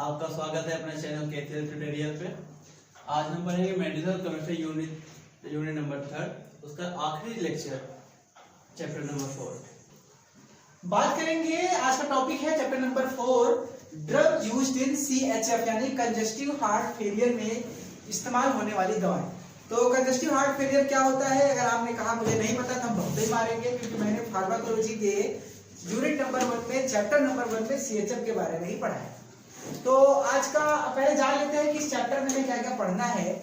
आपका स्वागत है अपने चैनल केथीएल ट्यूटोरियल पे। आज हम पढ़ेंगे मेडिकल केमिस्ट्री यूनिट नंबर 3, उसका आखिरी लेक्चर, चैप्टर नंबर 4। बात करेंगे। आज का टॉपिक है chapter number 4, drug used in CHF यानी कंजेस्टिव हार्ट फेलियर में इस्तेमाल होने वाली दवाएं। तो कंजेस्टिव हार्ट फेलियर क्या होता है? अगर आपने कहा मुझे नहीं पता तो हम बहुत ही मारेंगे, क्योंकि मैंने फार्माकोलॉजी के यूनिट नंबर 1 में चैप्टर नंबर 1 में CHF के बारे में ही पढ़ा है। तो आज का पहले जान लेते हैं कि इस चैप्टर में हमें क्या क्या पढ़ना है।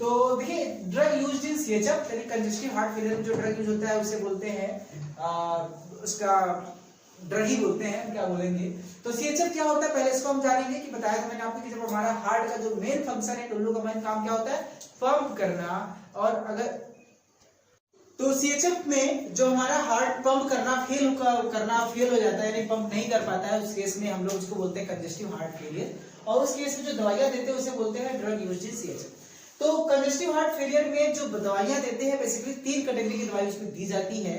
तो देखिए, ड्रग यूज्ड इन CHF यानी कंजेस्टिव हार्ट फेलियर में जो ड्रग यूज होता है उसे बोलते हैं उसका ड्रग ही बोलते हैं, क्या बोलेंगे। तो CHF क्या होता है पहले इसको हम जानेंगे। कि बताया था मैंने आपको कि जब हमारा हार्ट का जो मेन फंक्शन है, टुल्लू का मेन काम क्या होता है? पंप करना। और अगर तो CHF में जो हमारा हार्ट पंप करना फेल हो जाता है, यानी पंप नहीं कर पाता है, उस केस में हम लोग उसको बोलते हैं कंजेस्टिव हार्ट फेलियर। और उस केस में जो दवाइयां देते हैं उसे बोलते हैं ड्रग यूज्ड इन CHF। तो कंजेस्टिव हार्ट फेलियर में जो दवाइयां देते हैं, बेसिकली 3 कैटेगरी की दवाई उसमें दी जाती है।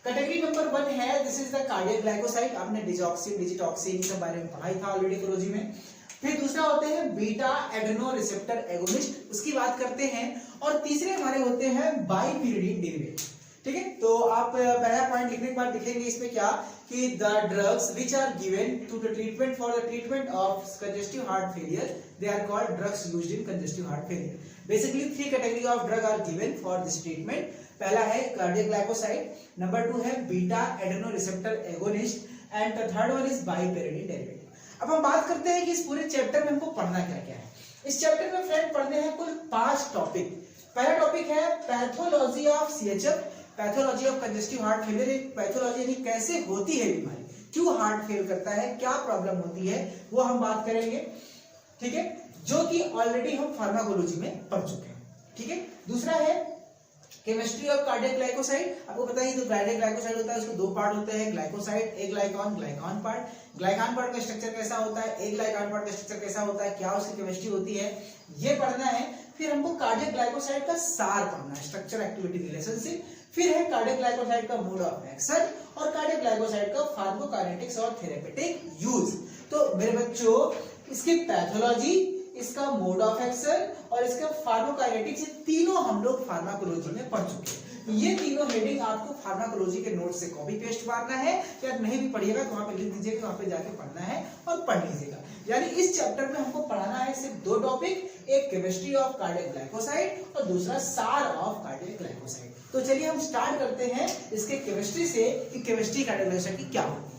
कैटेगरी नंबर 1 है, this is the cardiac glycoside. आपने डिजॉक्सिन, डिजिटॉक्सिन के बारे में पढ़ा ही था ऑलरेडी कोलॉजी में। फिर दूसरा होते हैं बीटा एडेनो रिसेप्टर एगोनिस्ट, उसकी बात करते हैं। और तीसरे हमारे होते हैं बाइपिरिडिन डेरिवेटिव। ठीक है, तो आप पहला पॉइंट लिखने के बाद लिखेंगे इसमें क्या कि the drugs which are given to the treatment for the treatment of congestive heart failure, they are called drugs used in congestive heart failure. Basically 3 category of drug are given for this treatment. पहला है cardiac glycoside, number 2 है beta adeno receptor agonist, and the third one is bipyridine derivative. अब हम बात करते हैं कि इस पूरे चैप्टर में हमको पढ़ना क्या क्या है। इस चैप्टर में फ्रेंड पढ़ने हैं कुल 5 टॉपिक। पहला टॉपिक है pathology of CHF, pathology of congestive heart failure. Pathology यानी कैसे होती है बीमारी, क्यों हार्ट फेल करता है, क्या प्रॉब्लम होती है, वो हम बात करेंगे। ठीक है, जो कि ऑलरेडी हम फार्माकोलॉजी में पढ़ चुके हैं। ठीक है, दूसरा है केमिस्ट्री ऑफ कार्डियक ग्लाइकोसाइड। आपको पता है जो कार्डियक ग्लाइकोसाइड होता है उसके 2 पार्ट होते हैं, ग्लाइकोसाइड, ए ग्लाइकॉन, ग्लाइकॉन पार्ट। ग्लाइकॉन पार्ट का स्ट्रक्चर कैसा होता है, ए ग्लाइकॉन पार्ट का स्ट्रक्चर कैसा होता है, क्या उसकी केमिस्ट्री होती है, ये पढ़ना है। फिर हमको कार्डियक ग्लाइकोसाइड का सार पढ़ना है, स्ट्रक्चर एक्टिविटी रिलेशनशिप। फिर है कार्डियक ग्लाइकोसाइड का मोड ऑफ एक्शन और कार्डियक ग्लाइकोसाइड का फार्माकोकाइनेटिक्स और थेरेपेटिक यूज। तो मेरे बच्चों, इसकी पैथोलॉजी, इसका मोड ऑफ एक्शन और इसका फार्माकोकाइनेटिक्स, ये तीनों हम लोग फार्माकोलॉजी में पढ़ चुके हैं। ये तीनों हेडिंग आपको फार्माकोलॉजी के नोट से कॉपी पेस्ट मारना है, या नहीं भी पढ़िएगा तो वहां पे लिख दीजिएगा, वहां पे जाके पढ़ना है और पढ़ लीजिएगा। यानी इस चैप्टर में हमको पढ़ाना है सिर्फ 2 टॉपिक, एक केमिस्ट्री ऑफ कार्डियक ग्लाइकोसाइड और दूसरा सार ऑफ कार्डियक ग्लाइकोसाइड। तो चलिए हम स्टार्ट करते हैं इसके केमिस्ट्री से कि केमिस्ट्री कार्डियक ग्लाइकोसाइड की क्या होती है।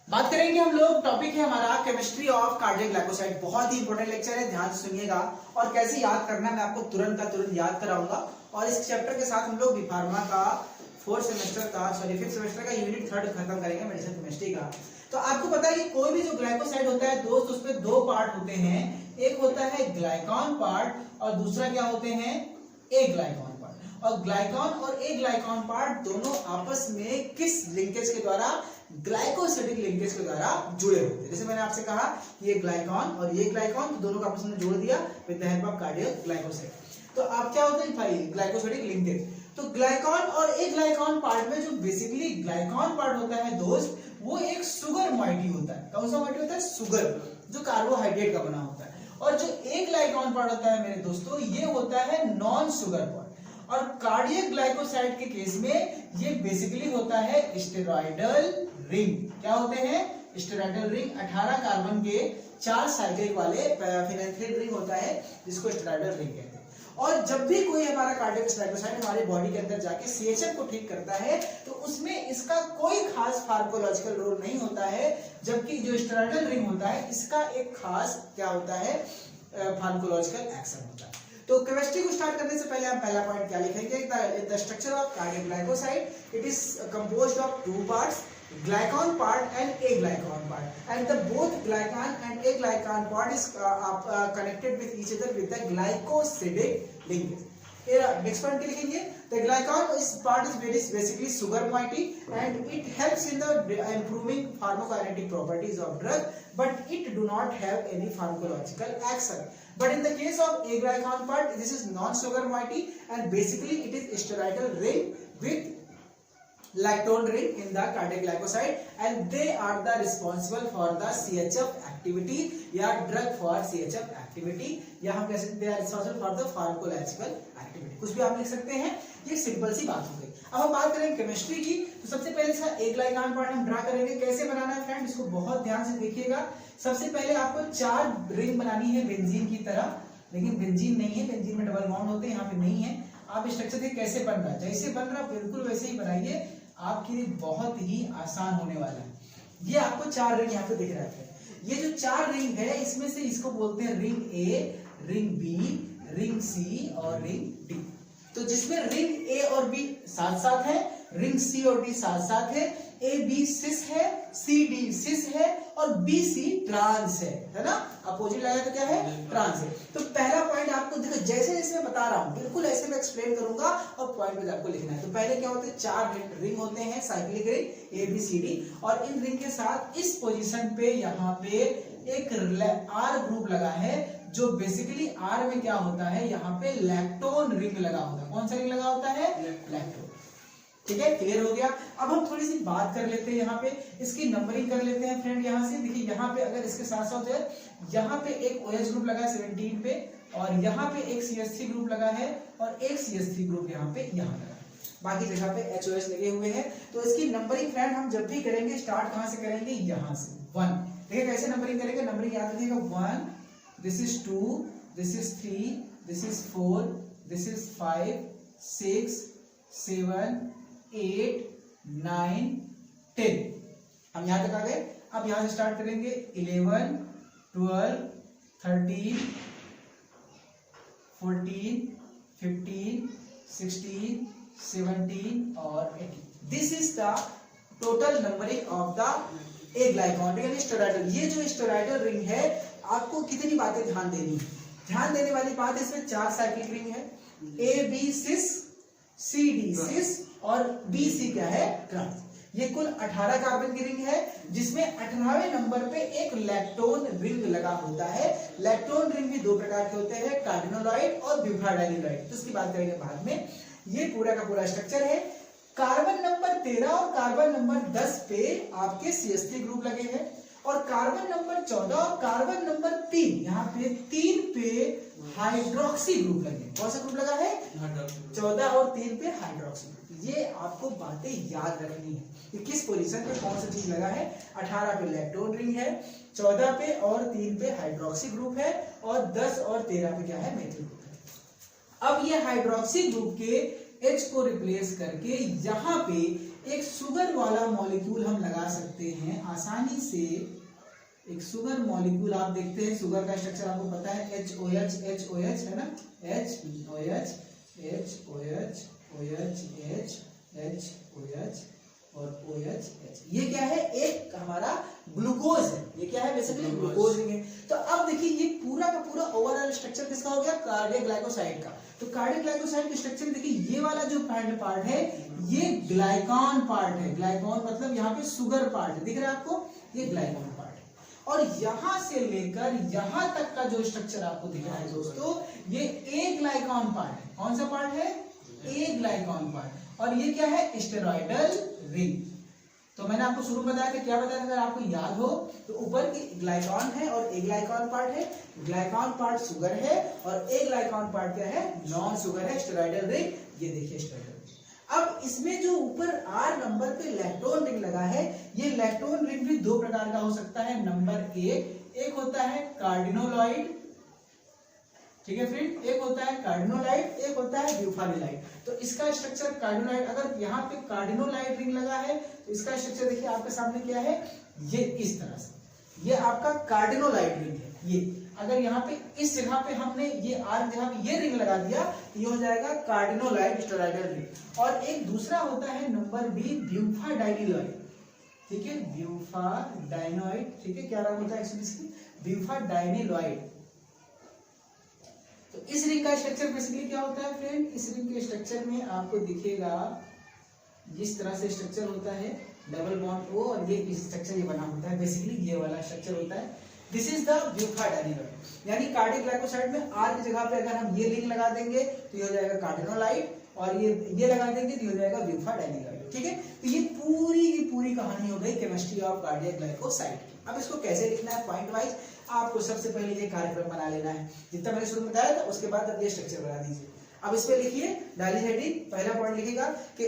बात करेंगे हम लोग, टॉपिक है हमारा केमिस्ट्री ऑफ कार्डियक ग्लाइकोसाइड। बहुत ही इंपॉर्टेंट लेक्चर है, ध्यान से सुनिएगा। और कैसे याद करना मैं आपको तुरंत का तुरंत याद कराऊंगा। और इस चैप्टर के साथ हम लोग बी फार्मा का 5th सेमेस्टर का यूनिट 3 खत्म करेंगे, मेडिसिन केमिस्ट्री का। तो आपको पता है कि कोई भी जो ग्लाइकोसाइड होता है दोस्त, उसमें 2 पार्ट होते हैं। एक होता है ग्लाइकॉन पार्ट और दूसरा क्या होते हैं, ए ग्लाइकॉन पार्ट। और ग्लाइकॉन और ए ग्लाइकॉन पार्ट दोनों आपस में किस लिंकेज के द्वारा, ग्लाइकोसिडिक लिंकेज के द्वारा जुड़े होते हैं। जैसे मैंने आपसे कहा ये ग्लाइकॉन और ये ग्लाइकॉन, तो दोनों को आपस में जोड़ दिया with the help of cardiac glycoside. तो आप क्या होता है भाई, ग्लाइकोसिडिक लिंकेज। तो ग्लाइकॉन और ए ग्लाइकॉन पार्ट में जो बेसिकली ग्लाइकॉन पार्ट होता है दोस्त, वो एक सुगर मॉइटी होता है। कौन सा मॉइटी होता है? सुगर, जो कार्बोहाइड्रेट का बना होता है। और जो ए ग्लाइकॉन पार्ट होता है मेरे दोस्तों, ये होता है नॉन सुगर पार्ट। और कार्डियक ग्लाइकोसाइड के केस में ये बेसिकली होता है स्टेरॉयडल रिंग। क्या होते हैं? Steroidal ring. 18 कार्बन के 4 साइक्लिक वाले फिनाइल रिंग होता है, जिसको स्टेरॉयडल रिंग कहते हैं। और जब भी कोई हमारा कार्डियक ग्लाइकोसाइड हमारे बॉडी के अंदर जाके CHF को ठीक करता है, तो उसमें इसका कोई खास फार्माकोलॉजिकल रोल नहीं होता है। जबकि जो स्टेरॉयडल रिंग होता है, इसका एक खास क्या होता है, फार्माकोलॉजिकल एक्शन होता है। तो केमिस्ट्री को स्टार्ट करने से पहले हम पहला पॉइंट क्या लिखेंगे, the structure of cardiac glycoside. It is composed of 2 parts, glycon part and a glycon part, and the both glycan and a glycan part is connected with each other with the glycosidic linkage. Next point लिखेंगे, the glycan part is basically sugar moiety and it helps in the improving pharmacokinetic properties of drug, but it do not have any pharmacological action. But in the case of a glycan part, this is non sugar moiety and basically it is steroidal ring with lactone ring in the cardiac glycoside and they are the responsible for the CHF activity या drug for CHF activity या हम कह सकते हैं responsible for the pharmacological activity, कुछ भी आप लिख सकते हैं। ये सिंपल सी बात हो गई। अब हम बात करेंगे केमिस्ट्री की, तो सबसे पहले इसका एक ग्लाइकान पार्ट हम ड्रा करेंगे। कैसे बनाना है फ्रेंड, इसको बहुत ध्यान से देखिएगा। सबसे पहले आपको 4 रिंग बनानी है बेंजीन की तरह, लेकिन बेंजीन नहीं है, बेंजीन में डबल बॉन्ड होते हैं, यहाँ पे नहीं है। आप स्ट्रक्चर देखिए कैसे बन रहा है, जैसे बन रहा बिल्कुल वैसे ही बनाइए, आपके लिए बहुत ही आसान होने वाला है। ये आपको 4 रिंग यहाँ पे दिख रहा है। ये जो 4 रिंग है इसमें से इसको बोलते हैं रिंग ए, रिंग बी, रिंग सी और रिंग डी। तो जिसमें रिंग ए और बी साथ साथ है, रिंग सी और डी साथ साथ है, ए बी सिस है, सी डी सिस है और बी सी ट्रांस है ना। अपोजिट लगाया तो क्या है, ट्रांस है। तो पहला पॉइंट आपको देखो, जैसे जैसे मैं बता रहा हूँ बिल्कुल ऐसे मैं एक्सप्लेन करूंगा और पॉइंट पे आपको लिखना है। तो पहले क्या होते हैं, 4 रिंग होते हैं cyclic ring A B C D, और इन रिंग के साथ इस पोजीशन पे यहाँ पे एक आर ग्रुप लगा है, जो बेसिकली आर में क्या होता है, यहाँ पे लैक्टोन रिंग लगा होता है। कौन सा रिंग लगा होता है, लैक्टोन। ठीक है, क्लियर हो गया। अब हम थोड़ी सी बात कर लेते हैं, यहाँ पे इसकी नंबरिंग कर लेते हैं फ्रेंड। यहाँ से देखिए, यहाँ पे अगर इसके साथ साथ है, यहाँ पे एक OH ग्रुप लगा है 17 पे, और यहाँ पे एक CH3 ग्रुप लगा है और एक CH3 ग्रुप यहाँ पे यहाँ लगा है, बाकी जगह पे HOH लगे हुए हैं। तो इसकी नंबरिंग फ्रेंड हम जब भी करेंगे स्टार्ट कहाँ से करेंगे, यहाँ से 1। देखिए कैसे नंबरिंग करेंगे, नंबरिंग याद रखिएगा 1, this is 2, this is 3, this is 4, this is 5, 6, 7, 8, 9, 10। हम यहाँ तक आ गए। अब यहाँ से स्टार्ट करेंगे 11, 12, 13, 14, 15, 16, 17 और 18। This is the total numbering of the aglycone ring, steroidal. ये जो स्टेरॉइडल रिंग है, आपको कितनी बातें ध्यान देनी है। ध्यान देने वाली बात, इसमें 4 साइक्लिक रिंग है, A B sis, C D सिस और बी सी क्या है, ट्रांस। ये कुल 18 कार्बन की रिंग है, जिसमें 18वें नंबर पे एक लैक्टोन रिंग लगा होता है। लैक्टोन रिंग भी 2 प्रकार के होते हैं, कार्डिनोलॉइड और ब्यूफाडाइनोलॉइड, तो इसकी बात करेंगे बाद में। ये पूरा का पूरा स्ट्रक्चर है। कार्बन नंबर 13 और कार्बन नंबर 10 पे आपके CH3 ग्रुप लगे हैं, और कार्बन नंबर 14 और कार्बन नंबर 3, यहाँ पे 3 पे हाइड्रोक्सी ग्रुप लगे। कौन सा ग्रुप लगा है, 14 और 3 पे हाइड्रोक्सी ग्रुप। ये आपको बातें याद रखनी है कि किस पोजीशन पे कौन सा चीज लगा है। 18 पे लैक्टोन रिंग है, 14 पे और 3 पे हाइड्रोक्सी ग्रुप है, और 10 और 13 पे क्या है, मेथिल ग्रुप है। अब ये हाइड्रोक्सी ग्रुप के H को रिप्लेस करके यहाँ पे एक शुगर वाला मॉलिक्यूल हम लगा सकते हैं आसानी से। एक शुगर मॉलिक्यूल आप देखते हैं, शुगर का स्ट्रक्चर आपको पता है, HOH HOH है ना, HOH HOH OH H HOH और OH H। ये क्या है, एक हमारा ग्लूकोज है। ये क्या है, बेसिकली ग्लूकोज रिंग है। तो अब देखिए, ये पूरा का पूरा ओवरऑल स्ट्रक्चर किसका हो गया, कार्डियक ग्लाइकोसाइड का। तो कार्डियक ग्लाइकोसाइड के स्ट्रक्चर देखिए, ये वाला जो पार्ट है ये ग्लाइकॉन पार्ट है। ग्लाइकॉन मतलब यहाँ पे शुगर पार्ट दिख रहा है आपको, ये ग्लाइकॉन पार्ट है। और यहां से लेकर यहां तक का जो स्ट्रक्चर आपको दिख रहा है दोस्तों, ये ए ग्लाइकॉन पार्ट है। कौन सा पार्ट है, ए ग्लाइकॉन पार्ट। और ये क्या है, स्टेरॉइडल रिंग। तो मैंने आपको शुरू में बताया था, क्या बताया था, अगर आपको याद हो तो ऊपर की ग्लाइकॉन है और ए ग्लाइकॉन पार्ट है। ग्लाइकॉन पार्ट शुगर है और ए ग्लाइकॉन पार्ट क्या है, नॉन शुगर है, स्टेरॉइडल रिंग। ये देखिए स्टेरॉइडल। अब इसमें जो ऊपर आर नंबर पे लैक्टोन रिंग लगा है, ये लैक्टोन रिंग भी 2 प्रकार का हो सकता है। नंबर 1 होता है कार्डिनोलॉइड, ठीक है फ्रेंड, एक होता है कार्डिनोलाइड, एक होता है ब्यूफानिलाइड। तो इसका स्ट्रक्चर कार्डिनोलाइड, अगर यहाँ पे कार्डिनोलाइड रिंग लगा है तो इसका स्ट्रक्चर देखिए आपके सामने क्या है, ये इस तरह से, ये आपका कार्डिनोलाइड रिंग है। ये अगर यहाँ पे इस जगह पे हमने ये आर जगह पे ये रिंग लगा दिया तो ये हो जाएगा कार्डिनोलाइड स्टेरॉइडल रिंग। और एक दूसरा होता है नंबर बी, ब्यूफाडाइनोलाइड, ठीक है, ब्यूफाडाइनोइड, ठीक है, क्या नाम होता है इसकी, ब्यूफाडाइनोलाइड। तो इस रिंग का स्ट्रक्चर बेसिकली क्या होता है फ्रेंड, इस रिंग के स्ट्रक्चर में आपको दिखेगा जिस तरह से स्ट्रक्चर होता है, डबल बॉन्ड O और ये इस स्ट्रक्चर ये बना होता है, बेसिकली ये वाला स्ट्रक्चर होता है। This is the bufadienolide. यानी कार्डियक ग्लाइकोसाइड में आर की जगह पे अगर हम ये रिंग लगा देंगे तो ये हो जाएगा कार्डिनोलाइड, और ये लगा देंगे तो ये हो जाएगा ब्यूफाडाइनोलाइड। ठीक है, तो ये पूरी की पूरी कहानी हो गई केमिस्ट्री ऑफ कार्डियक ग्लाइकोसाइड की। अब इसको कैसे लिखना है पॉइंट वाइज, आपको सबसे पहले ये कार्यक्रम बना लेना है, जितना मैंने शुरू में बताया था उसके बाद अब ये स्ट्रक्चर बना दीजिए। अब इस पे लिखिए डाली हेडिंग, पहला पॉइंट लिखिएगा कि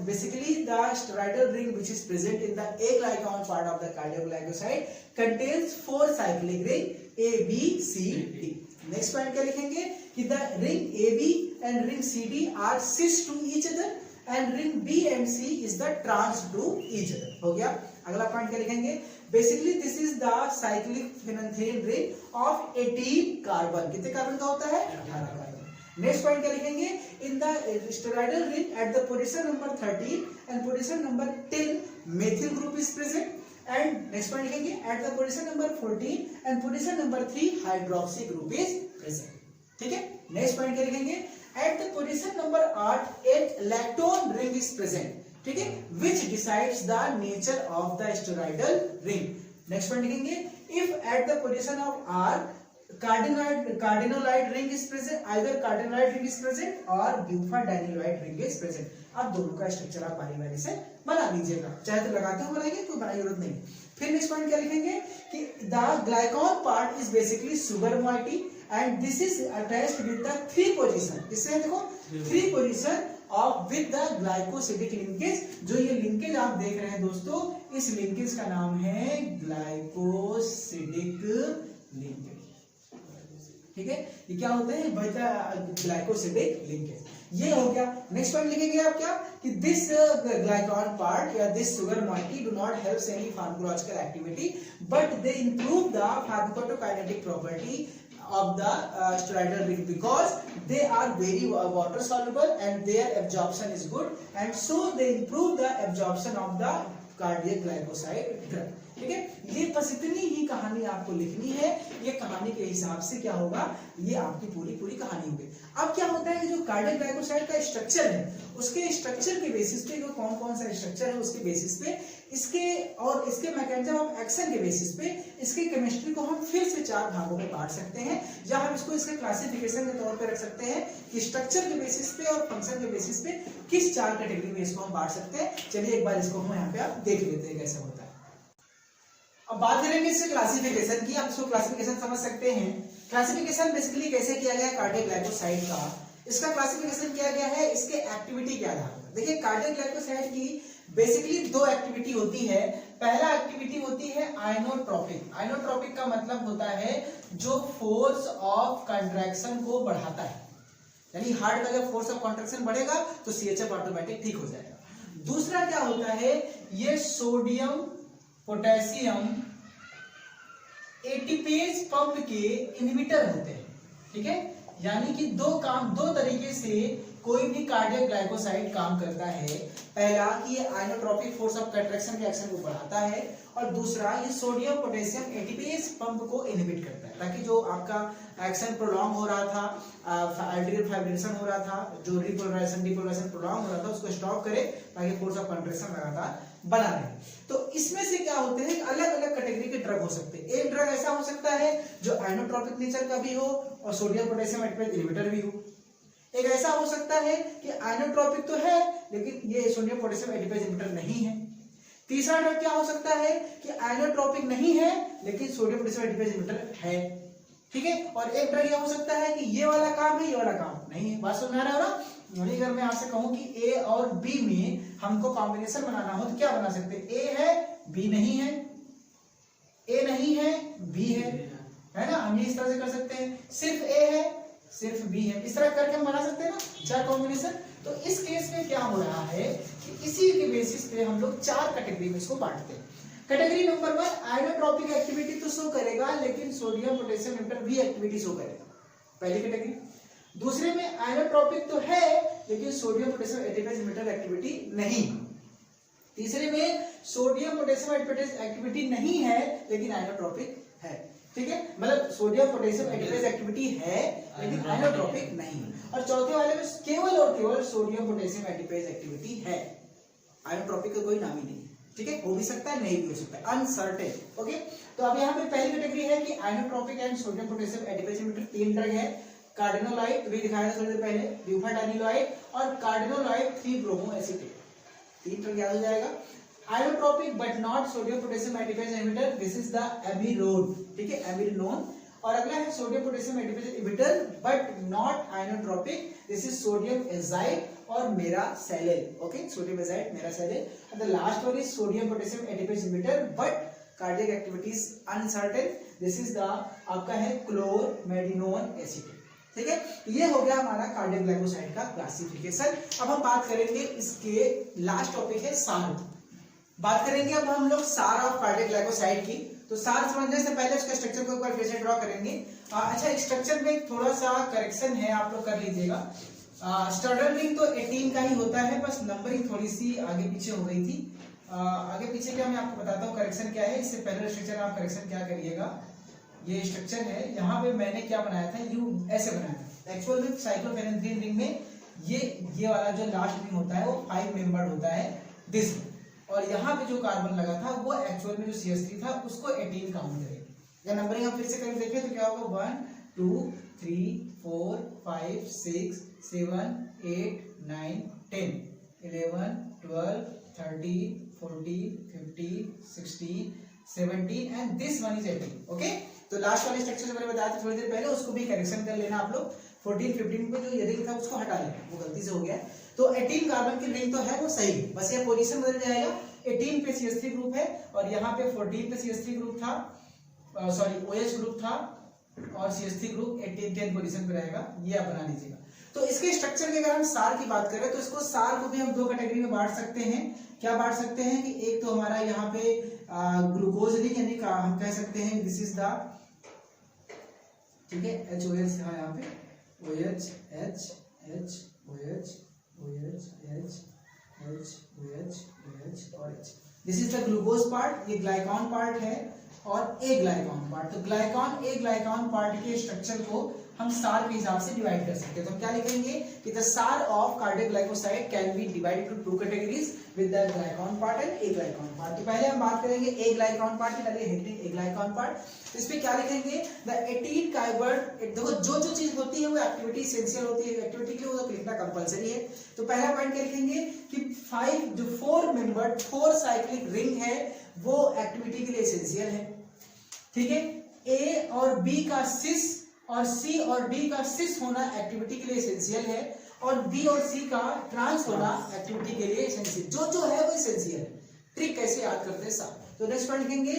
basically the steroidal ring which is present in the aglycone part of the cardioglycoside contains 4 cyclic ring A B C D. Next point क्या लिखेंगे कि the ring A B and ring C D are cis to each other and ring B and C is the trans to each other. हो गया। अगला point क्या लिखेंगे, basically this is the cyclic phenanthrene ring of 18 carbon. कितने carbon का होता है? 18 carbon. Next point क्या लिखेंगे, in the steroidal ring at the position number 13 and position number 10 methyl group is present and next point लिखेंगे at the position number 14 and position number 3 hydroxy group is present. ठीक है। Next point क्या लिखेंगे, at the position number 8 lactone ring is present. ठीक है, which decides the nature of the steroidal ring. Next point लिखेंगे, if at the position of r cardenolide ring is present, either cardenolide ring is present और bufadienolide ring is present. अब दोनों का structure आप बारी बारी से बना लीजिएगा, चाहे तो लगाते हो बनाइए, कोई बनाने की जरूरत नहीं। फिर नेक्स्ट पॉइंट क्या लिखेंगे कि the glycone part is basically sugar moiety and this is attached with the 3 position. इससे देखो 3 position of with the glycosidic linkage. जो ये लिंकेज आप देख रहे हैं दोस्तों, इस लिंकेज का नाम है ग्लाइकोसिडिक लिंकेज। ठीक है, ये क्या होते हैं? Beta glycosidic linkage. ये हो गया। नेक्स्ट पॉइंट लिखेंगे आप क्या कि दिस ग्लाइकॉन पार्ट या this sugar moiety do not help any pharmacological activity but they improve the pharmacokinetic property of the steroidal ring because they are very water soluble and their absorption is good and so they improve the absorption of the cardiac glycoside drug. ठीक है, ये बस इतनी ही कहानी आपको लिखनी है। ये कहानी के हिसाब से क्या होगा, ये आपकी पूरी कहानी होगी। अब क्या होता है, जो कार्डियक ग्लाइकोसाइड का स्ट्रक्चर है उसके स्ट्रक्चर के बेसिस पे, कौन कौन सा स्ट्रक्चर है उसके बेसिस पे, इसके और इसके मैकेनिज्म ऑफ एक्शन के बेसिस पे इसकी केमिस्ट्री को हम फिर से 4 भागों में बांट सकते हैं, या हम इसको इसके क्लासिफिकेशन के तौर पे रख सकते हैं कि स्ट्रक्चर के बेसिस पे और फंक्शन के बेसिस पे किस 4 कैटेगरी में इसको हम बांट सकते हैं। चलिए एक बार इसको हम यहाँ पे आप देख लेते हैं कैसे होता है। अब बात करेंगे इसके क्लासिफिकेशन की। आप इसको क्लासिफिकेशन समझ सकते हैं। क्लासिफिकेशन बेसिकली कैसे किया गया कार्डियक ग्लाइकोसाइड का, इसका क्लासिफिकेशन किया गया है इसके एक्टिविटी के आधार पर। देखिए कार्डियक ग्लाइकोसाइड की बेसिकली 2 एक्टिविटी होती है। पहला एक्टिविटी होती है आइनोट्रोपिक। आइनोट्रोपिक का मतलब होता है जो फोर्स ऑफ कंट्रैक्शन को बढ़ाता है, यानी हार्ट का जब फोर्स ऑफ कंट्रैक्शन बढ़ेगा तो सीएचएफ ऑटोमेटिक ठीक हो जाएगा। दूसरा क्या होता है, ये सोडियम पोटेशियम एटीपेज पंप के इनहिबिटर होते हैं। ठीक है, यानी कि 2 तरीके से कोई भी कार्डियक ग्लाइकोसाइड काम करता है। पहला कि ये आइनोट्रोपिक फोर्स ऑफ कंट्रैक्शन के एक्शन को बढ़ाता है और दूसरा ये सोडियम पोटेशियम एटीपेज पंप को इनहिबिट करता है, ताकि जो आपका एक्शन प्रोलॉन्ग हो रहा था, आर्टेरियल फाइब्रेशन हो रहा था, जो रिपोलराइजेशन डिपोलराइजेशन प्रोलॉन्ग हो रहा था उसको स्टॉप करे, ताकि फोर्स ऑफ कंट्रैक्शन लगातार बना रहे। तो इसमें से क्या होते हैं, अलग अलग कैटेगरी के ड्रग हो सकते हैं। एक ड्रग ऐसा हो सकता है जो आइनोट्रोपिक नेचर का भी हो और सोडियम पोटेशियम एटीपेज इनहिबिटर भी हो। एक ऐसा हो सकता है कि आइनोट्रोपिक तो है लेकिन ये सोडियम पोटेशियम एटीपेज इनहिबिटर नहीं है। तीसरा ड्रग क्या हो सकता है कि आइनोट्रोपिक नहीं है लेकिन सोडियम पोटेशियम एटीपेज इनहिबिटर है। ठीक है, और एक ड्रग यह हो सकता है कि ये वाला काम है, ये वाला काम नहीं है। बात समझ में आ रहा है ना? यानी अगर मैं आपसे कहूं कि ए और बी में हमको कॉम्बिनेशन बनाना हो तो क्या बना सकते हैं? ए है, बी नहीं है, ए नहीं है, बी है ना? हम इस तरह से कर सकते हैं, सिर्फ ए है, सिर्फ बी है, इस तरह करके हम बना सकते हैं ना 4 कॉम्बिनेशन। तो इस केस में क्या हो रहा है कि इसी के बेसिस पे हम लोग 4 कैटेगरी में इसको बांटते हैं। कैटेगरी नंबर 1 आइनोट्रोपिक एक्टिविटी तो शो करेगा लेकिन सोडियम पोटेशियम इनहिबिटर भी एक्टिविटी शो करेगा, पहली कैटेगरी। दूसरे में आइनोट्रोपिक तो है लेकिन sodium potassium ATPase inhibitor activity नहीं। तीसरे में सोडियम पोटेशियम एटीपेज एक्टिविटी नहीं है लेकिन आइनोट्रोपिक है। ठीक है, मतलब सोडियम पोटेशियम एटीपेज एक्टिविटी है लेकिन आइनोट्रोपिक नहीं। और चौथे वाले में केवल और केवल सोडियम पोटेशियम एटीपेज एक्टिविटी है, आइनोट्रोपिक का कोई नाम ही नहीं। ठीक है, हो भी सकता है, नहीं भी हो सकता है, अनसर्टेन। ओके, तो अब यहाँ पे पहली कैटेगरी है कि inotropic and sodium potassium ATPase inhibitor 3 drug है। कार्डिनोलाइट भी दिखाया था थोड़ी देर पहले, ब्यूफाडाइनोलाइट और कार्डिनोलाइट 3 ब्रोमो एसीटेट। 3 ट्रक याद हो जाएगा। Inotropic but not sodium potassium ATPase inhibitor, this is the amrinone, ठीक है, एमिलोन। और अगला है sodium potassium ATPase inhibitor but not inotropic, this is sodium azide और mersalyl, okay, sodium azide mersalyl. And the last one is sodium potassium ATPase inhibitor but cardiac activity is uncertain, this is the आपका है क्लोरमेडिनोन acid, ठीक है। ये हो गया हमारा cardiac glycoside का क्लासिफिकेशन। अब हम बात करेंगे इसके लास्ट टॉपिक है सार। बात करेंगे अब हम लोग सार ऑफ कार्डियक ग्लाइकोसाइड की। तो सार समझने से पहले उसके स्ट्रक्चर को एक बार फिर से ड्रॉ करेंगे। अच्छा, स्ट्रक्चर में थोड़ा सा करेक्शन है, आप लोग कर लीजिएगा। स्टर्डल रिंग तो 18 का ही होता है, बस नंबरिंग थोड़ी सी आगे पीछे हो गई थी। आगे पीछे क्या मैं आपको बताता हूँ करेक्शन क्या है। इससे पहले स्ट्रक्चर आप करेक्शन क्या करिएगा, ये स्ट्रक्चर है, यहाँ पे मैंने क्या बनाया था, यू ऐसे बनाया था। एक्चुअल में साइक्लोपेरेंथ्रीन रिंग में ये वाला जो लास्ट रिंग होता है वो 5 मेंबर्ड होता है दिस, और यहाँ पे जो कार्बन लगा था वो एक्चुअल में जो CH3 था उसको 18 काउंट करेंगे। या नंबरिंग हम फिर से करके देखें तो क्या होगा 1 2 3 4 5 6 7 8 9 10 11 12 13 14 15 16 17 and this one is 18, okay. तो लास्ट वाले स्ट्रक्चर जो मैंने बताया था थोड़ी देर पहले, उसको भी करेक्शन कर लेना आप लोग। 14 15 पे जो ये रिंग था उसको हटा लेना, वो गलती से हो गया। तो 18 कार्बन की रिंग तो है वो सही, बस ये पोजीशन बदल जाएगा। 18 पे CH3 ग्रुप है और यहाँ पे 14 पे CH3 ग्रुप था, सॉरी OH ग्रुप था, और CH3 ग्रुप 10 पोजीशन पे रहेगा, ये आप बना लीजिएगा। तो इसके स्ट्रक्चर की अगर हम सार की बात करें तो इसको सार को भी हम 2 कैटेगरी में बांट सकते हैं। क्या बांट सकते हैं कि एक तो हमारा यहाँ पे ग्लूकोज रिंग, यानी हम कह सकते हैं दिस इज द, ठीक है, HOH, हाँ यहाँ पे OH H H OH OH H H OH OH और H, this is the glucose part, ये ग्लाइकॉन पार्ट है और ए ग्लाइकॉन पार्ट। तो ग्लाइकॉन ए ग्लाइकॉन पार्ट के स्ट्रक्चर को हम सार के हिसाब से डिवाइड कर सकते हैं। तो हम क्या लिखेंगे कि the SAR of cardiac glycoside can be divided to 2 categories with the glycone part and aglycone part. तो पहले हम बात करेंगे ए ग्लाइकॉन पार्ट की, पहले हेडिंग ए ग्लाइकॉन पार्ट। इस पे क्या लिखेंगे, द 18 कार्बन, देखो जो चीज होती है वो एक्टिविटी एसेंशियल होती है, एक्टिविटी के लिए वो लिखना कंपलसरी है। तो पहला पॉइंट क्या लिखेंगे कि 4 मेंबर्ड 4 साइक्लिक रिंग है वो एक्टिविटी के लिए एसेंशियल है, ठीक है। ए और बी का सिस और सी और डी का सिस होना एक्टिविटी के लिए एसेंशियल है, और बी और सी का ट्रांस होना एक्टिविटी के लिए एसेंशियल, जो है वो एसेंशियल है। ट्रिक कैसे याद करते हैं साहब, तो नेक्स्ट पॉइंट लिखेंगे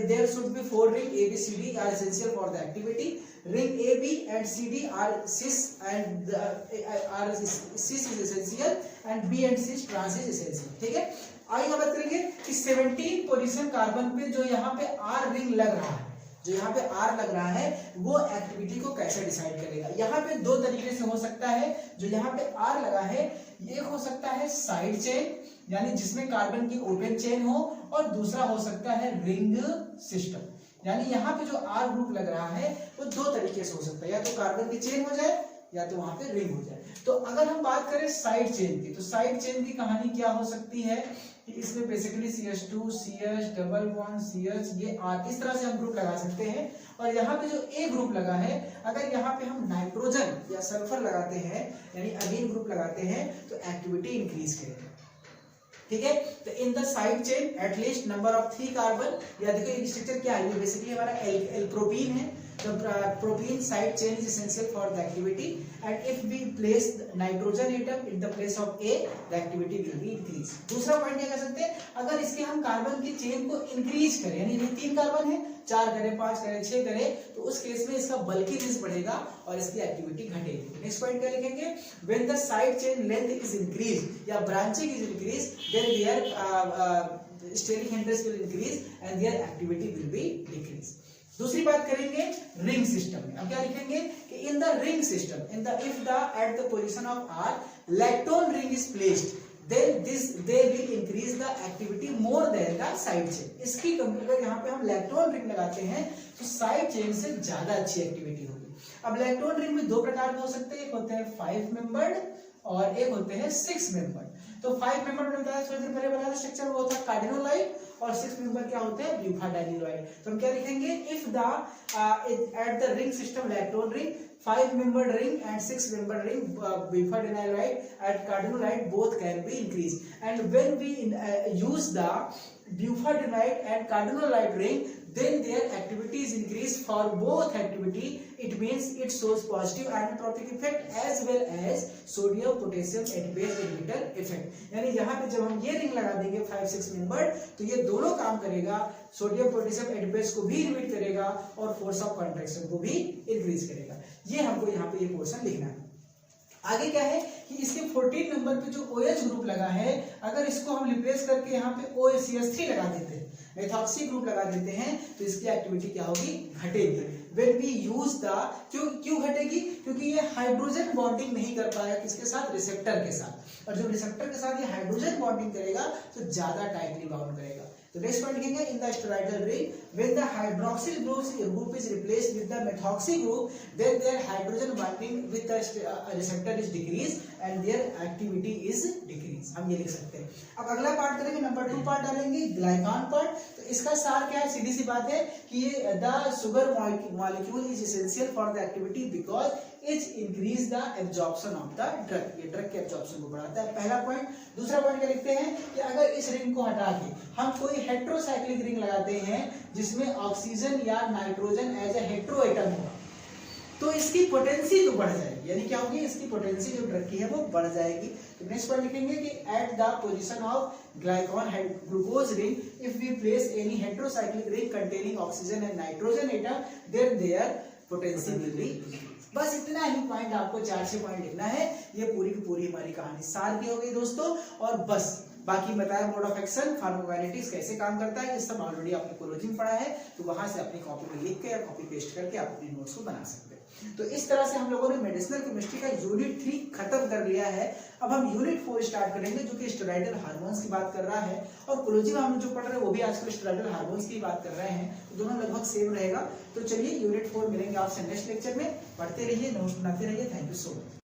there should be 4 ring A B C D are essential for the activity. Ring A B and C D are cis and are cis is essential and B and cis trans is essential, ठीक है। आइए बात करेंगे कि 17 position carbon पे जो यहाँ पे आर रिंग लग रहा है, जो यहाँ पे आर लग रहा है वो एक्टिविटी को कैसे डिसाइड करेगा। यहाँ पे 2 तरीके से हो सकता है। जो यहाँ पे आर लगा है ये हो सकता है साइड चेन, यानी जिसमें कार्बन की ओपन चेन हो, और दूसरा हो सकता है रिंग सिस्टम, यानी यहाँ पे जो आर ग्रुप लग रहा है वो 2 तरीके से हो सकता है, या तो कार्बन की चेन हो जाए या तो वहां पे रिंग हो जाए। तो अगर हम बात करें साइड चेन की, तो साइड चेन की कहानी क्या हो सकती है कि इसमें basically CH2 CH double bond CH ये R, इस तरह से हम ग्रुप लगा सकते हैं। और यहाँ पे जो A ग्रुप लगा है, अगर यहाँ पे हम नाइट्रोजन या सल्फर लगाते हैं, यानी अमीन ग्रुप लगाते हैं, तो एक्टिविटी इंक्रीज करेगा, ठीक है। तो in the side chain at least number of 3 carbon, या देखो स्ट्रक्चर क्या है, ये बेसिकली हमारा एल प्रोपीन है। The propene side chain is essential for the activity, and if we place nitrogen atom in the place of A, the activity will be increased. दूसरा point क्या कर सकते हैं, अगर इसके हम कार्बन की चेन को इंक्रीज करें, यानी 3 कार्बन है, 4 करें, 5 करें, 6 करें, तो उस केस में इसका बल्कि रिंग्स बढ़ेगा और इसकी एक्टिविटी घटेगी। नेक्स्ट पॉइंट क्या लिखेंगे, when the side chain length is increased या branching is increased, then their steric hindrance will increase and their activity will be decreased. दूसरी बात करेंगे रिंग सिस्टम में। अब क्या लिखेंगे कि in the ring system, in the if the at the position of R lactone ring is placed, then they will increase the activity more than the side chain. इसकी compare यहाँ पे हम lactone ring लगाते हैं तो side chain से ज्यादा अच्छी एक्टिविटी होगी। अब लैक्टोन रिंग में 2 प्रकार के हो सकते हैं, एक होते हैं 5 मेंबर्ड और एक होते हैं 6 मेंबर्ड। तो 5 मेंबर मैंने बताया थोड़ी देर पहले बताया स्ट्रक्चर, वो होता है कार्डिनोलाइट, और 6 मेंबर क्या होते हैं, ब्यूफाडाइनिलॉइड। तो हम क्या लिखेंगे, if the at the ring system electron ring 5 membered ring and 6 membered ring bufadienolide and cardinolide both can be increased, and when we use the bufadienolide and cardinolide ring, then their activity is increased for both activity. It means it shows positive ionotropic effect as well as sodium potassium ATPase inhibitor effect. यानी यहाँ पे जब हम ये ring लगा देंगे 5-6 membered, तो ये दोनों काम करेगा, सोडियम पोटेशियम एटिपेज को भी इनहिबिट करेगा और फोर्स ऑफ कंट्रैक्शन को भी इंक्रीज करेगा। ये हमको यहाँ पे ये पोर्शन लिखना है। आगे क्या है कि इसके 14 नंबर पे जो OH ग्रुप लगा है, अगर इसको हम रिप्लेस करके यहाँ पे OCH3 लगा देते हैं, मेथॉक्सी ग्रुप लगा देते हैं, तो इसकी एक्टिविटी क्या होगी, घटेगी। When we use the, क्यों घटेगी, क्योंकि ये हाइड्रोजन बॉन्डिंग नहीं कर पाएगा किसके साथ, रिसेप्टर के साथ, और जब रिसेप्टर के साथ ये हाइड्रोजन बॉन्डिंग करेगा तो ज्यादा टाइटली बाउंड करेगा। तो नेक्स्ट पॉइंट लिखेंगे, in the steroidal ring when the hydroxyl group is replaced with the methoxy group, then their hydrogen bonding with the receptor is decreased and their activity is decreased। हम ये लिख सकते हैं। अब अगला पार्ट करेंगे, number 2 part डालेंगे, glycan part. तो इसका सार क्या है, सीधी सी बात है कि ये the sugar molecule is essential for the activity because it increase the absorption of the drug, ये ड्रग के एब्जॉर्प्शन को बढ़ाता है, पहला पॉइंट। दूसरा पॉइंट क्या लिखते हैं कि अगर इस रिंग को हटा के हम कोई हेट्रोसाइक्लिक रिंग लगाते हैं जिसमें ऑक्सीजन या nitrogen as a hetero atom होगा, तो इसकी पोटेंसी तो बढ़ जाएगी, यानी क्या होगी, इसकी पोटेंसी जो ड्रग की है वो बढ़ जाएगी। तो नेक्स्ट पॉइंट लिखेंगे कि at the position of glycon glucose ring if we place any heterocyclic ring containing oxygen and nitrogen atom, then their potency will be. बस इतना ही पॉइंट आपको 4-6 पॉइंट लिखना है। ये पूरी की पूरी हमारी कहानी सार की हो गई दोस्तों, और बस बाकी बताया मोड ऑफ एक्शन, फार्माकोकाइनेटिक्स कैसे काम करता है, ये सब ऑलरेडी आपने कोलोजी में पढ़ा है, तो वहां से अपनी कॉपी में लिख के या कॉपी पेस्ट करके आप अपनी नोट्स को बना सकते हैं। तो इस तरह से हम लोगों ने मेडिसिनल केमिस्ट्री का यूनिट 3 खत्म कर लिया है। अब हम यूनिट 4 स्टार्ट करेंगे, जो कि स्टेरॉयडल हार्मोन्स की बात कर रहा है, और कोलोजी में हम जो पढ़ रहे हैं वो भी आजकल स्टेरॉयडल हार्मोन्स की बात कर रहे हैं, तो दोनों लगभग सेम रहेगा। तो चलिए यूनिट 4 मिलेंगे आपसे नेक्स्ट लेक्चर में, पढ़ते रहिए, नोट्स बनाते रहिए। Thank you so much.